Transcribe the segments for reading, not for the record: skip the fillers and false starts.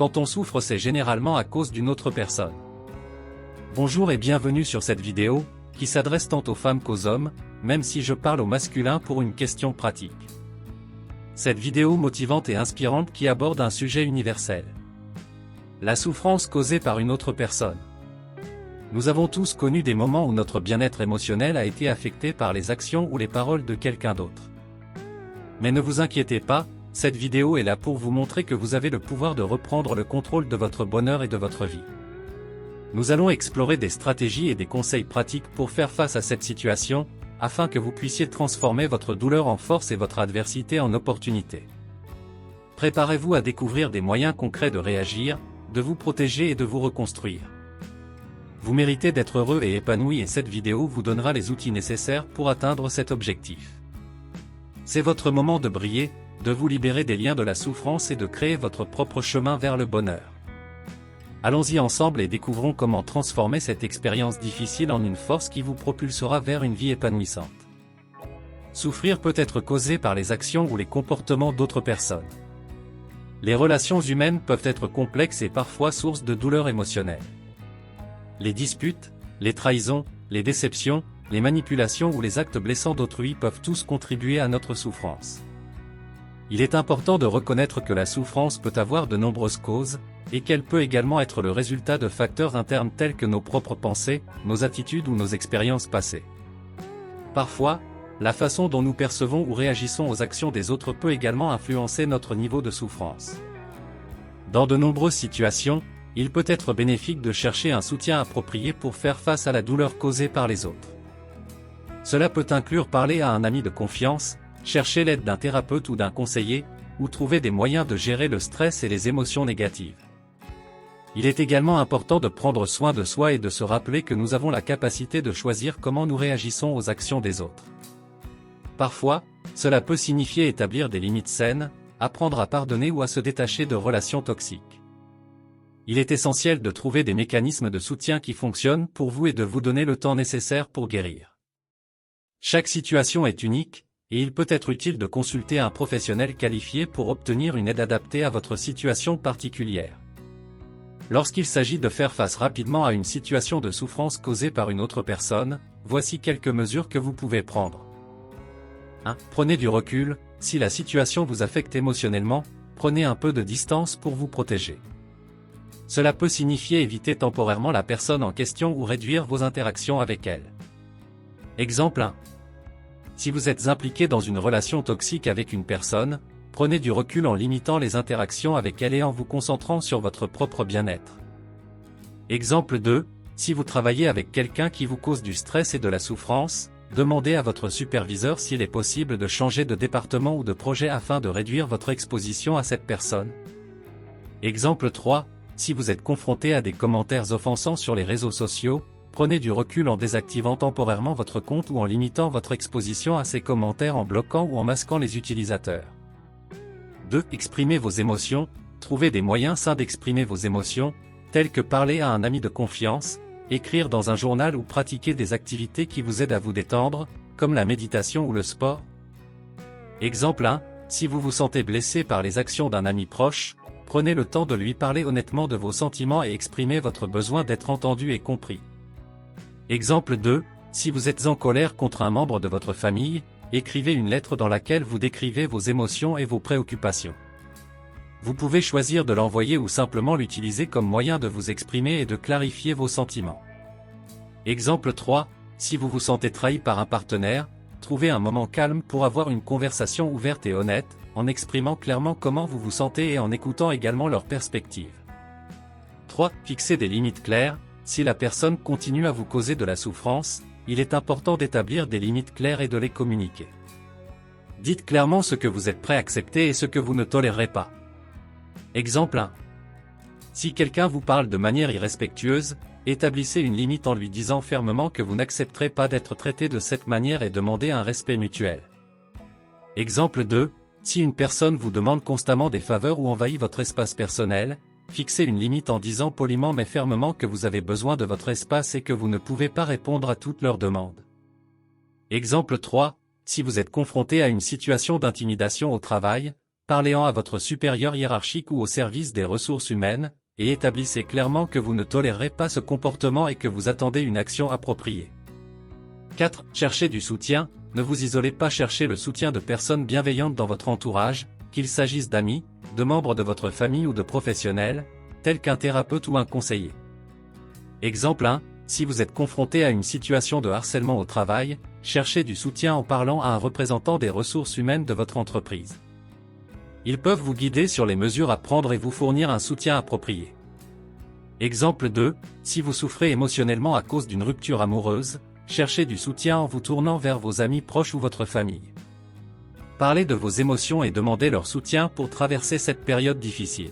Quand on souffre, c'est généralement à cause d'une autre personne. Bonjour et bienvenue sur cette vidéo, qui s'adresse tant aux femmes qu'aux hommes, même si je parle au masculin pour une question pratique. Cette vidéo motivante et inspirante qui aborde un sujet universel. La souffrance causée par une autre personne. Nous avons tous connu des moments où notre bien-être émotionnel a été affecté par les actions ou les paroles de quelqu'un d'autre. Mais ne vous inquiétez pas, cette vidéo est là pour vous montrer que vous avez le pouvoir de reprendre le contrôle de votre bonheur et de votre vie. Nous allons explorer des stratégies et des conseils pratiques pour faire face à cette situation, afin que vous puissiez transformer votre douleur en force et votre adversité en opportunité. Préparez-vous à découvrir des moyens concrets de réagir, de vous protéger et de vous reconstruire. Vous méritez d'être heureux et épanoui et cette vidéo vous donnera les outils nécessaires pour atteindre cet objectif. C'est votre moment de briller, de vous libérer des liens de la souffrance et de créer votre propre chemin vers le bonheur. Allons-y ensemble et découvrons comment transformer cette expérience difficile en une force qui vous propulsera vers une vie épanouissante. Souffrir peut être causé par les actions ou les comportements d'autres personnes. Les relations humaines peuvent être complexes et parfois source de douleurs émotionnelles. Les disputes, les trahisons, les déceptions, les manipulations ou les actes blessants d'autrui peuvent tous contribuer à notre souffrance. Il est important de reconnaître que la souffrance peut avoir de nombreuses causes, et qu'elle peut également être le résultat de facteurs internes tels que nos propres pensées, nos attitudes ou nos expériences passées. Parfois, la façon dont nous percevons ou réagissons aux actions des autres peut également influencer notre niveau de souffrance. Dans de nombreuses situations, il peut être bénéfique de chercher un soutien approprié pour faire face à la douleur causée par les autres. Cela peut inclure parler à un ami de confiance, chercher l'aide d'un thérapeute ou d'un conseiller, ou trouver des moyens de gérer le stress et les émotions négatives. Il est également important de prendre soin de soi et de se rappeler que nous avons la capacité de choisir comment nous réagissons aux actions des autres. Parfois, cela peut signifier établir des limites saines, apprendre à pardonner ou à se détacher de relations toxiques. Il est essentiel de trouver des mécanismes de soutien qui fonctionnent pour vous et de vous donner le temps nécessaire pour guérir. Chaque situation est unique, et il peut être utile de consulter un professionnel qualifié pour obtenir une aide adaptée à votre situation particulière. Lorsqu'il s'agit de faire face rapidement à une situation de souffrance causée par une autre personne, voici quelques mesures que vous pouvez prendre. 1. Prenez du recul. Si la situation vous affecte émotionnellement, prenez un peu de distance pour vous protéger. Cela peut signifier éviter temporairement la personne en question ou réduire vos interactions avec elle. Exemple 1. Si vous êtes impliqué dans une relation toxique avec une personne, prenez du recul en limitant les interactions avec elle et en vous concentrant sur votre propre bien-être. Exemple 2. Si vous travaillez avec quelqu'un qui vous cause du stress et de la souffrance, demandez à votre superviseur s'il est possible de changer de département ou de projet afin de réduire votre exposition à cette personne. Exemple 3. Si vous êtes confronté à des commentaires offensants sur les réseaux sociaux, prenez du recul en désactivant temporairement votre compte ou en limitant votre exposition à ces commentaires en bloquant ou en masquant les utilisateurs. 2. Exprimez vos émotions. Trouvez des moyens sains d'exprimer vos émotions, tels que parler à un ami de confiance, écrire dans un journal ou pratiquer des activités qui vous aident à vous détendre, comme la méditation ou le sport. Exemple 1. Si vous vous sentez blessé par les actions d'un ami proche, prenez le temps de lui parler honnêtement de vos sentiments et exprimez votre besoin d'être entendu et compris. Exemple 2. Si vous êtes en colère contre un membre de votre famille, écrivez une lettre dans laquelle vous décrivez vos émotions et vos préoccupations. Vous pouvez choisir de l'envoyer ou simplement l'utiliser comme moyen de vous exprimer et de clarifier vos sentiments. Exemple 3. Si vous vous sentez trahi par un partenaire, trouvez un moment calme pour avoir une conversation ouverte et honnête, en exprimant clairement comment vous vous sentez et en écoutant également leur perspective. 3. Fixez des limites claires. Si la personne continue à vous causer de la souffrance, il est important d'établir des limites claires et de les communiquer. Dites clairement ce que vous êtes prêt à accepter et ce que vous ne tolérerez pas. Exemple 1. Si quelqu'un vous parle de manière irrespectueuse, établissez une limite en lui disant fermement que vous n'accepterez pas d'être traité de cette manière et demandez un respect mutuel. Exemple 2. Si une personne vous demande constamment des faveurs ou envahit votre espace personnel, fixez une limite en disant poliment mais fermement que vous avez besoin de votre espace et que vous ne pouvez pas répondre à toutes leurs demandes. Exemple 3. Si vous êtes confronté à une situation d'intimidation au travail, parlez-en à votre supérieur hiérarchique ou au service des ressources humaines, et établissez clairement que vous ne tolérerez pas ce comportement et que vous attendez une action appropriée. 4. Cherchez du soutien. Ne vous isolez pas, cherchez le soutien de personnes bienveillantes dans votre entourage, qu'il s'agisse d'amis, de membres de votre famille ou de professionnels, tels qu'un thérapeute ou un conseiller. Exemple 1. Si vous êtes confronté à une situation de harcèlement au travail, cherchez du soutien en parlant à un représentant des ressources humaines de votre entreprise. Ils peuvent vous guider sur les mesures à prendre et vous fournir un soutien approprié. Exemple 2. Si vous souffrez émotionnellement à cause d'une rupture amoureuse, cherchez du soutien en vous tournant vers vos amis proches ou votre famille. Parlez de vos émotions et demandez leur soutien pour traverser cette période difficile.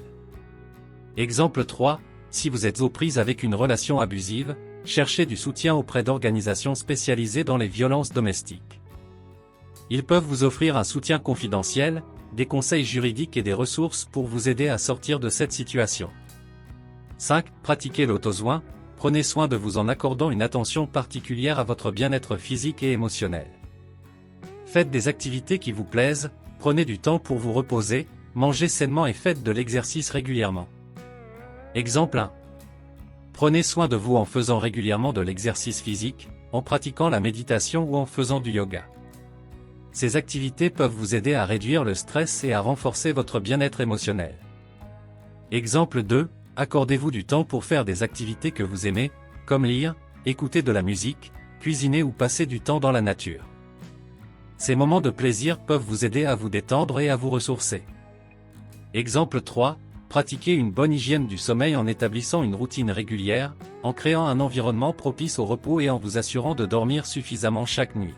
Exemple 3. Si vous êtes aux prises avec une relation abusive, cherchez du soutien auprès d'organisations spécialisées dans les violences domestiques. Ils peuvent vous offrir un soutien confidentiel, des conseils juridiques et des ressources pour vous aider à sortir de cette situation. 5. Pratiquez l'auto-soin. Prenez soin de vous en accordant une attention particulière à votre bien-être physique et émotionnel. Faites des activités qui vous plaisent, prenez du temps pour vous reposer, mangez sainement et faites de l'exercice régulièrement. Exemple 1. Prenez soin de vous en faisant régulièrement de l'exercice physique, en pratiquant la méditation ou en faisant du yoga. Ces activités peuvent vous aider à réduire le stress et à renforcer votre bien-être émotionnel. Exemple 2. Accordez-vous du temps pour faire des activités que vous aimez, comme lire, écouter de la musique, cuisiner ou passer du temps dans la nature. Ces moments de plaisir peuvent vous aider à vous détendre et à vous ressourcer. Exemple 3. Pratiquez une bonne hygiène du sommeil en établissant une routine régulière, en créant un environnement propice au repos et en vous assurant de dormir suffisamment chaque nuit.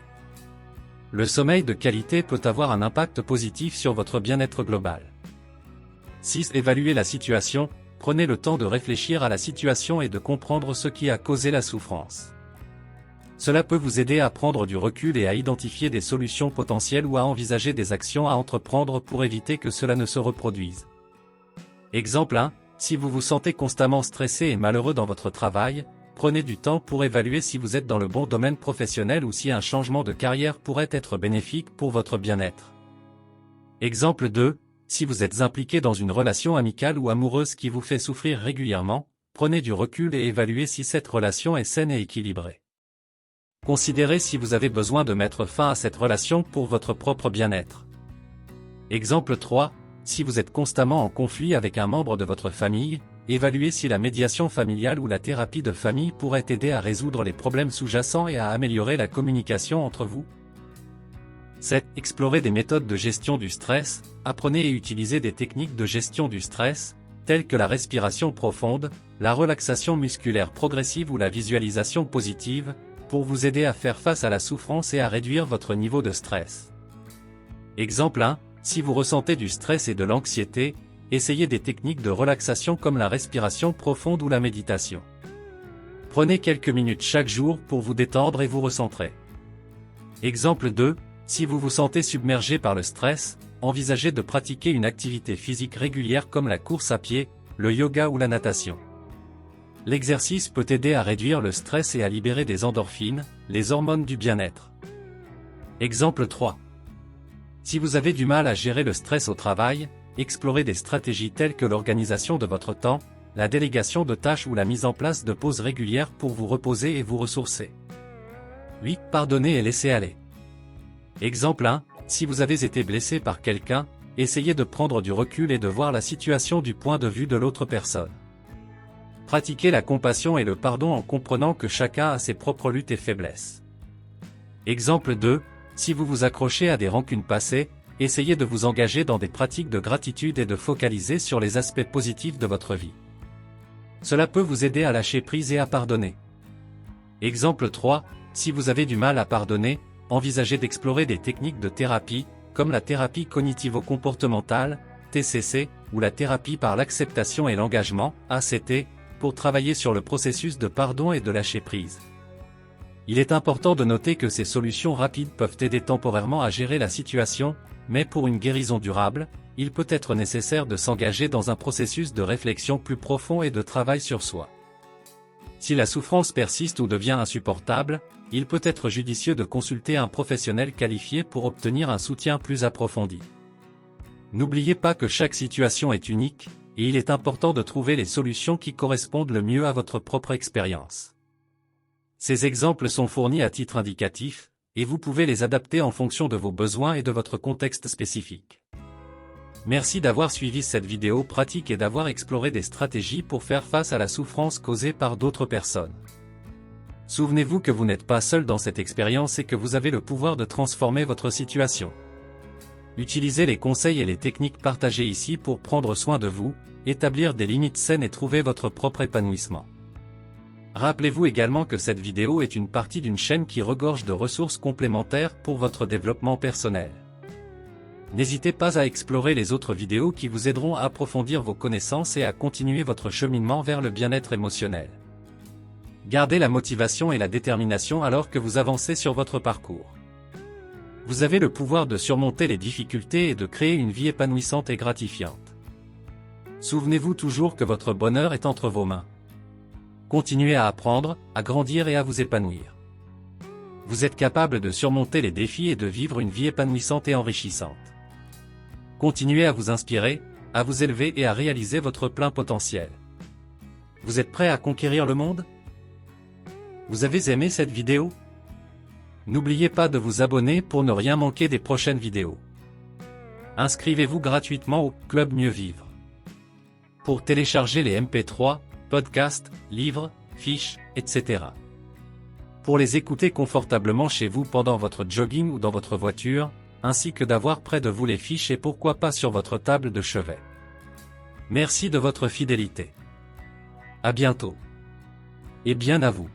Le sommeil de qualité peut avoir un impact positif sur votre bien-être global. 6. Évaluez la situation. Prenez le temps de réfléchir à la situation et de comprendre ce qui a causé la souffrance. Cela peut vous aider à prendre du recul et à identifier des solutions potentielles ou à envisager des actions à entreprendre pour éviter que cela ne se reproduise. Exemple 1. Si vous vous sentez constamment stressé et malheureux dans votre travail, prenez du temps pour évaluer si vous êtes dans le bon domaine professionnel ou si un changement de carrière pourrait être bénéfique pour votre bien-être. Exemple 2. Si vous êtes impliqué dans une relation amicale ou amoureuse qui vous fait souffrir régulièrement, prenez du recul et évaluez si cette relation est saine et équilibrée. Considérez si vous avez besoin de mettre fin à cette relation pour votre propre bien-être. Exemple 3. Si vous êtes constamment en conflit avec un membre de votre famille, évaluez si la médiation familiale ou la thérapie de famille pourrait aider à résoudre les problèmes sous-jacents et à améliorer la communication entre vous. 7. Explorez des méthodes de gestion du stress. Apprenez et utilisez des techniques de gestion du stress, telles que la respiration profonde, la relaxation musculaire progressive ou la visualisation positive, pour vous aider à faire face à la souffrance et à réduire votre niveau de stress. Exemple 1. Si vous ressentez du stress et de l'anxiété, essayez des techniques de relaxation comme la respiration profonde ou la méditation. Prenez quelques minutes chaque jour pour vous détendre et vous recentrer. Exemple 2. Si vous vous sentez submergé par le stress, envisagez de pratiquer une activité physique régulière comme la course à pied, le yoga ou la natation. L'exercice peut aider à réduire le stress et à libérer des endorphines, les hormones du bien-être. Exemple 3. Si vous avez du mal à gérer le stress au travail, explorez des stratégies telles que l'organisation de votre temps, la délégation de tâches ou la mise en place de pauses régulières pour vous reposer et vous ressourcer. 8. Pardonnez et laissez aller. Exemple 1. Si vous avez été blessé par quelqu'un, essayez de prendre du recul et de voir la situation du point de vue de l'autre personne. Pratiquez la compassion et le pardon en comprenant que chacun a ses propres luttes et faiblesses. Exemple 2. Si vous vous accrochez à des rancunes passées, essayez de vous engager dans des pratiques de gratitude et de focaliser sur les aspects positifs de votre vie. Cela peut vous aider à lâcher prise et à pardonner. Exemple 3. Si vous avez du mal à pardonner, envisagez d'explorer des techniques de thérapie, comme la thérapie cognitivo-comportementale, TCC, ou la thérapie par l'acceptation et l'engagement, ACT, pour travailler sur le processus de pardon et de lâcher prise. Il est important de noter que ces solutions rapides peuvent aider temporairement à gérer la situation, mais pour une guérison durable, il peut être nécessaire de s'engager dans un processus de réflexion plus profond et de travail sur soi. Si la souffrance persiste ou devient insupportable, il peut être judicieux de consulter un professionnel qualifié pour obtenir un soutien plus approfondi. N'oubliez pas que chaque situation est unique, et il est important de trouver les solutions qui correspondent le mieux à votre propre expérience. Ces exemples sont fournis à titre indicatif, et vous pouvez les adapter en fonction de vos besoins et de votre contexte spécifique. Merci d'avoir suivi cette vidéo pratique et d'avoir exploré des stratégies pour faire face à la souffrance causée par d'autres personnes. Souvenez-vous que vous n'êtes pas seul dans cette expérience et que vous avez le pouvoir de transformer votre situation. Utilisez les conseils et les techniques partagées ici pour prendre soin de vous, établir des limites saines et trouver votre propre épanouissement. Rappelez-vous également que cette vidéo est une partie d'une chaîne qui regorge de ressources complémentaires pour votre développement personnel. N'hésitez pas à explorer les autres vidéos qui vous aideront à approfondir vos connaissances et à continuer votre cheminement vers le bien-être émotionnel. Gardez la motivation et la détermination alors que vous avancez sur votre parcours. Vous avez le pouvoir de surmonter les difficultés et de créer une vie épanouissante et gratifiante. Souvenez-vous toujours que votre bonheur est entre vos mains. Continuez à apprendre, à grandir et à vous épanouir. Vous êtes capable de surmonter les défis et de vivre une vie épanouissante et enrichissante. Continuez à vous inspirer, à vous élever et à réaliser votre plein potentiel. Vous êtes prêt à conquérir le monde ? Vous avez aimé cette vidéo ? N'oubliez pas de vous abonner pour ne rien manquer des prochaines vidéos. Inscrivez-vous gratuitement au Club Mieux Vivre. Pour télécharger les MP3, podcasts, livres, fiches, etc. Pour les écouter confortablement chez vous pendant votre jogging ou dans votre voiture, ainsi que d'avoir près de vous les fiches et pourquoi pas sur votre table de chevet. Merci de votre fidélité. À bientôt. Et bien à vous.